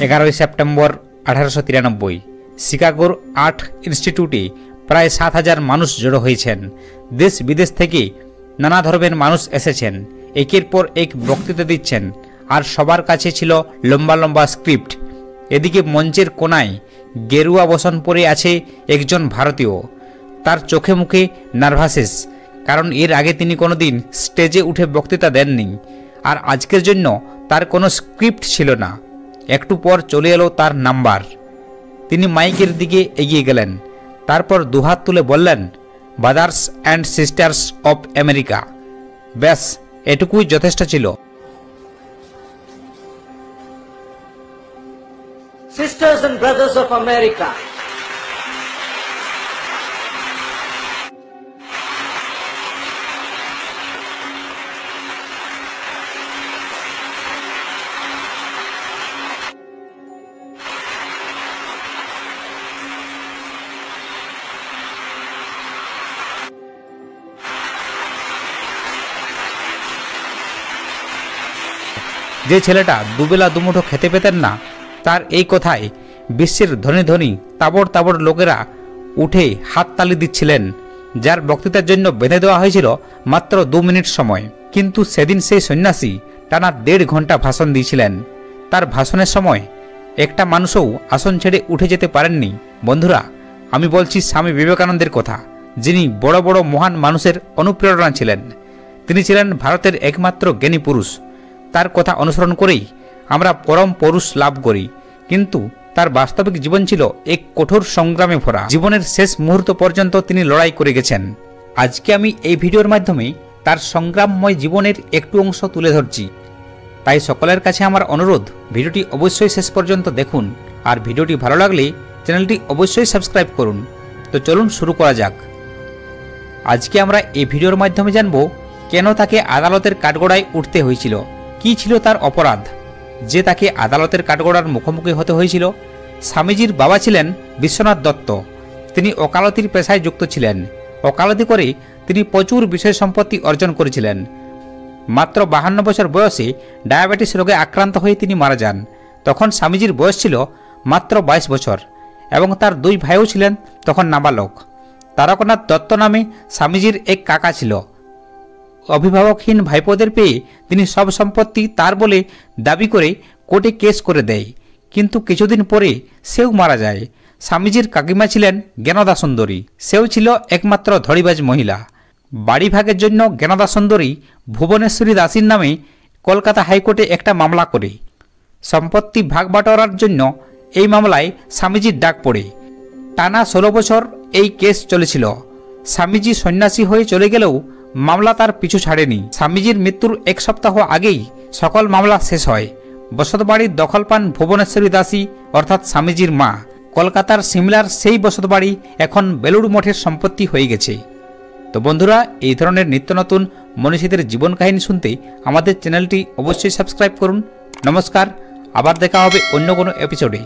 11 September 1893 শিকাগোর art ইনস্টিটিউটে প্রায় 7000 মানুষ জড়ো হয়েছেন। দেশ বিদেশ থেকে নানা ধর্মের মানুষ এসেছেন, একের পর এক বক্তৃতা দিচ্ছেন, আর সবার কাছে ছিল লম্বা লম্বা স্ক্রিপ্ট। এদিকে মঞ্চের কোনায় গেরুয়া বসন পরে আছে একজন ভারতীয়। তার চোখে মুখে নার্ভাসেস, কারণ এর আগে তিনি কোনোদিন স্টেজে উঠে বক্তৃতা দেননি, আর আজকের জন্য তার কোনো স্ক্রিপ্ট ছিল না। একটু পর চলে এলো তার নাম্বার। তিনি মাইকের দিকে এগিয়ে গেলেন, তারপর দুহাত তুলে বললেন, brothers and sisters of America. ব্যাস, এটুকুই যথেষ্ট ছিল। Sisters and brothers of America, যে ছেলেটা দুবেলা দুমুঠো খেতে পেতেন না, তার এই কথায় বিশ্বের ধনী ধনী তাবড় তাবড় লোকেরা উঠে হাততালি দিচ্ছিলেন, যার বক্তৃতার জন্য বেঁধে দেওয়া হয়েছিল মাত্র 2 মিনিট সময়। কিন্তু সেদিন সেই সন্ন্যাসী টানা 1.5 ঘন্টা ভাষণ দিয়েছিলেন। তার ভাষণের সময় একটা মানুষও আসন ছেড়ে উঠে যেতে পারেননি। বন্ধুরা, আমি বলছি স্বামী বিবেকানন্দের কথা, যিনি বড় বড় মহান মানুষের অনুপ্রেরণা ছিলেন। তিনি ছিলেন ভারতের একমাত্র জ্ঞানী পুরুষ। তার কথা অনুসরণ করেই আমরা পরম পুরুষ লাভ করি, কিন্তু তার বাস্তবিক জীবন ছিল এক কঠোর সংগ্রামে ভরা। জীবনের শেষ মুহূর্ত পর্যন্ত তিনি লড়াই করে গেছেন। আজকে আমি এই ভিডিওর মাধ্যমে তার সংগ্রামময় জীবনের একটু অংশ তুলে ধরছি। তাই সকলের কাছে আমার অনুরোধ, ভিডিওটি অবশ্যই শেষ পর্যন্ত দেখুন, আর ভিডিওটি ভালো লাগলে চ্যানেলটি অবশ্যই সাবস্ক্রাইব করুন। তো চলুন শুরু করা যাক। আজকে আমরা এই ভিডিওর মাধ্যমে জানব কেন তাকে আদালতের কাঠগড়ায় উঠতে হয়েছিল, কি ছিল তার অপরাধ যে তাকে আদালতের কাঠগড়ার মুখোমুখি হতে হয়েছিল। স্বামীজির বাবা ছিলেন বিশ্বনাথ দত্ত। তিনি ওকালতির পেশায় যুক্ত ছিলেন। ওকালতি করে তিনি প্রচুর বিষয় সম্পত্তি অর্জন করেছিলেন। মাত্র 52 বছর বয়সে ডায়াবেটিস রোগে আক্রান্ত হয়ে তিনি মারা যান। তখন স্বামীজির বয়স ছিল মাত্র 22 বছর, এবং তার 2 ভাইও ছিলেন তখন নাবালক। তারকনাথ দত্ত নামে স্বামীজির এক কাকা ছিল। অভিভাবকহীন ভাইপোদের পেয়ে তিনি সব সম্পত্তি তার বলে দাবি করে কোর্টে কেস করে দেয়, কিন্তু কিছুদিন পরে সেও মারা যায়। স্বামীজির কাকিমা ছিলেন জ্ঞানদা সুন্দরী। সেও ছিল একমাত্র ধড়িবাজ মহিলা। বাড়ি ভাগের জন্য জ্ঞানদা সুন্দরী ভুবনেশ্বরী দাসীর নামে কলকাতা হাইকোর্টে একটা মামলা করে। সম্পত্তি ভাগ বাটোয়ারার জন্য এই মামলায় স্বামীজির ডাক পড়ে। টানা 16 বছর এই কেস চলেছিল। স্বামীজি সন্ন্যাসী হয়ে চলে গেলেও মামলা তার পিছু ছাড়েনি। স্বামীজির মৃত্যুর 1 সপ্তাহ আগেই সকল মামলা শেষ হয়। বসতবাড়ির দখল পান ভুবনেশ্বরী দাসী, অর্থাৎ স্বামীজির মা। কলকাতার সিমলার সেই বসতবাড়ি এখন বেলুড় মঠের সম্পত্তি হয়ে গেছে। তো বন্ধুরা, এই ধরনের নিত্য নতুন মনীষীদের জীবন কাহিনী শুনতে আমাদের চ্যানেলটি অবশ্যই সাবস্ক্রাইব করুন। নমস্কার, আবার দেখা হবে অন্য কোনো এপিসোডে।